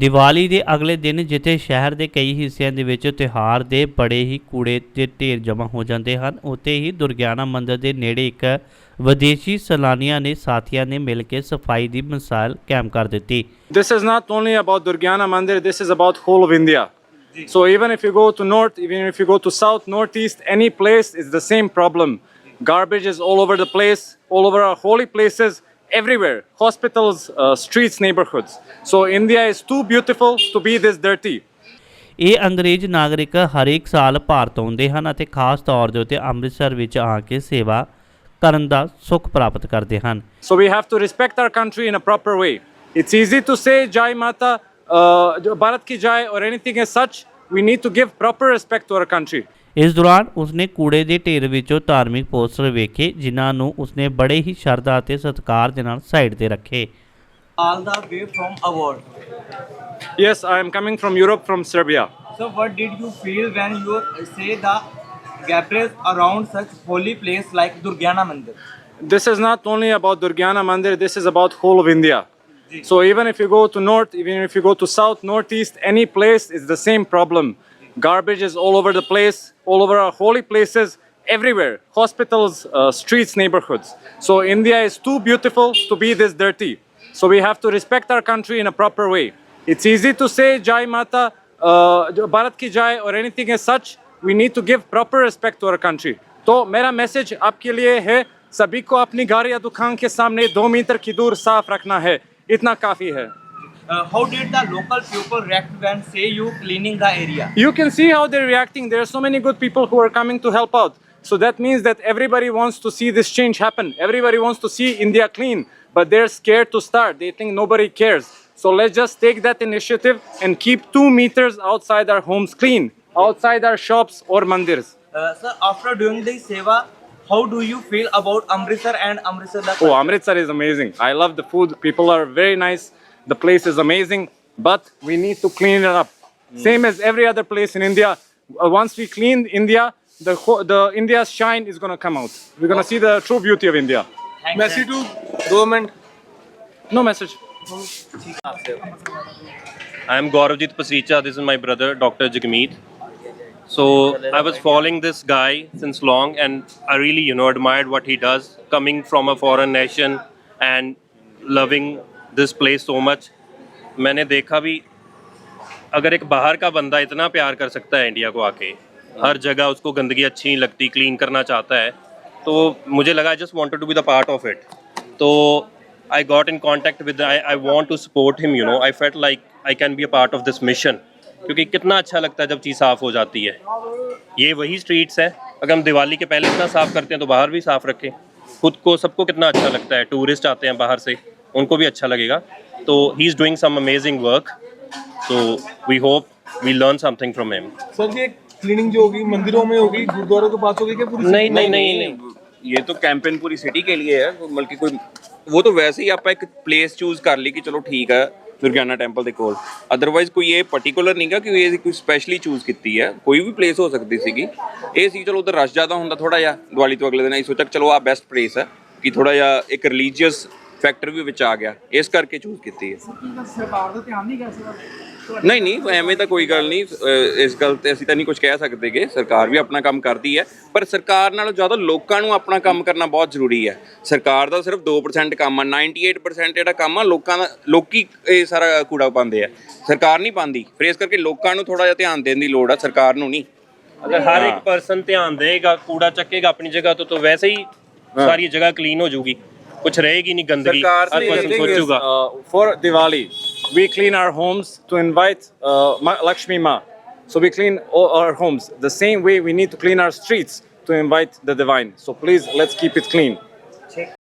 ਦੀਵਾਲੀ ਦੇ ਅਗਲੇ ਦਿਨ ਜਿੱਥੇ ਸ਼ਹਿਰ ਦੇ ਕਈ ਹਿੱਸਿਆਂ ਦੇ ਵਿੱਚ ਤਿਉਹਾਰ ਦੇ ਬੜੇ ਹੀ ਕੂੜੇ ਦੇ ਢੇਰ ਜਮ੍ਹਾਂ ਹੋ ਜਾਂਦੇ ਹਨ, ਉੱਥੇ ਹੀ ਦੁਰਗਿਆਨਾ ਮੰਦਿਰ ਦੇ ਨੇੜੇ ਇੱਕ ਵਿਦੇਸ਼ੀ ਸੈਲਾਨੀਆਂ ਨੇ ਸਾਥੀਆਂ ਨੇ ਮਿਲ ਕੇ ਸਫਾਈ ਦੀ ਮਿਸਾਲ ਕਾਇਮ ਕਰ ਦਿੱਤੀ। This is not only about Durgyana Mandir, this is about whole of India. So even if you go to north, even if you go to south, northeast, any place, it's the same problem. Garbage is all over the place, all over our holy places, everywhere. Hospitals, streets, neighborhoods. So India is too beautiful to be this dirty. ਇਹ ਅੰਗਰੇਜ਼ ਨਾਗਰਿਕ ਹਰੇਕ ਸਾਲ ਭਾਰਤ ਆਉਂਦੇ ਹਨ ਅਤੇ ਖਾਸ ਤੌਰ ਦੇ ਉੱਤੇ ਅੰਮ੍ਰਿਤਸਰ ਵਿੱਚ ਆ ਕੇ ਸੇਵਾ ਕਰਨ ਦਾ ਸੁੱਖ ਪ੍ਰਾਪਤ ਕਰਦੇ ਹਨ। So we have to respect our country in a proper way. It's easy to say Jai Mata, Bharat Ki Jai or anything as such. We need to give proper respect to our country. ਇਸ ਦੌਰਾਨ ਉਸਨੇ ਕੂੜੇ ਦੇ ਢੇਰ ਵਿੱਚੋਂ ਧਾਰਮਿਕ poster ਵੇਖੇ, ਜਿਨ੍ਹਾਂ ਨੂੰ ਉਸਨੇ ਬੜੇ ਹੀ ਸ਼ਰਧਾ ਅਤੇ ਸਤਿਕਾਰ ਦੇ ਨਾਲ ਸਾਈਡ ਤੇ ਰੱਖੇ। All the way from abroad. Yes, I am coming from Europe, from Serbia. So what did you feel when you say the gatherings around such holy place like Durgyana Mandir? This is not only about Durgyana Mandir, this is about whole of India. So even if you go to north, even if you go to south, northeast, any place, it's the same problem. Garbage is all over the place, all over our holy places, everywhere. Hospitals, streets, neighborhoods. So India is too beautiful to be this dirty. So we have to respect our country in a proper way. It's easy to say Jai Mata, Bharat Ki Jai or anything as such. We need to give proper respect to our country. तो मेरा message आपके लिए है, सभी को अपनी घर या दुकान के सामने 2 मीटर की दूर साफ रखना है, इतना काफ़ी है। How did the local people react when say you cleaning the area? You can see how they're reacting. There are so many good people who are coming to help out. So that means that everybody wants to see this change happen. Everybody wants to see India clean, but they're scared to start. They think nobody cares. So let's just take that initiative and keep 2 meters outside our homes clean, outside our shops or mandirs. Sir, after doing the seva, how do you feel about Amritsar and Amritsar? Oh, Amritsar is amazing. I love the food. People are very nice. The place is amazing, but we need to clean it up. Same as every other place in India. Once we clean India, the India's shine is going to come out. We're going to see the true beauty of India. Message to government? No message. I am Gauravjit Pasricha. This is my brother, Dr. Jagmeet. So I was following this guy since long, and I really, admired what he does, coming from a foreign nation and loving this place so much. मैंने देखा भी, अगर एक बाहर का बंदा इतना प्यार कर सकता है इंडिया को आके, हर जगह उसको गंदगी अच्छी नहीं लगती, क्लीन करना चाहता है, तो मुझे लगा I just wanted to be the part of it. तो I got in contact with, I want to support him, I felt like I can be a part of this mission. क्योंकि कितना अच्छा लगता है जब चीज़ साफ़ हो जाती है। ये वही स्ट्रीट्स है, अगर हम दिवाली के पहले इतना साफ़ करते हैं तो बाहर भी साफ़ रखें, खुद को सबको कितना अच्छा लगता है। टूरिस्ट आते हैं बाहर से, उनको भी अच्छा लगेगा। तो he is doing some amazing work, so we hope we learn something from him. Sir, ये क्लीनिंग जो होगी मंदिरों में होगी, गुरुद्वारों के पास होगी क्या पूरी? नहीं, ये तो कैंपेन पूरी सिटी के लिए है, बल्कि कोई वो तो वैसे ही आप एक प्लेस चूज कर ली कि चलो ठीक है दुर्गियाना टैंपल के कोल, अदरवाइज कोई ये पर्टिकुलर नहीं गा कि ये कोई स्पैशली चूज की है, कोई भी प्लेस हो सकती सी। ये सी चलो उधर रश ज़्यादा होंगे थोड़ा जिहा दिवाली तो अगले दिन, अं सोचा चलो आ बेस्ट प्लेस है कि थोड़ा जिहा एक रिलीजियस फैक्टर भी विच आ गया, इस करके चूज की है। नहीं एवें तो कोई गल नहीं, इस गल ते असीं तां नहीं कुछ कह सकते कि सरकार भी अपना काम करती है, पर सरकार नालों ज़्यादा लोगों को अपना काम करना बहुत जरूरी है। सरकार का सिर्फ 2% काम है, 98% जिहड़ा काम है लोगों का, लोग ये सारा कूड़ा पाते हैं, सरकार नहीं पाती। फिर इस करके लोगों को थोड़ा जिहा ध्यान देने की लोड़ है, सरकार नूं नहीं। अगर हर एक पर्सन ध्यान देगा, कूड़ा चकेगा अपनी जगह तो वैसे ही सारी जगह क्लीन हो जाएगी, कुछ रहेगी नहीं गंदगी, हर person सोचूगा। For Diwali, we clean our homes to invite Lakshmi Ma. So we clean all our homes. The same way we need to clean our streets to invite the divine. So please, let's keep it clean.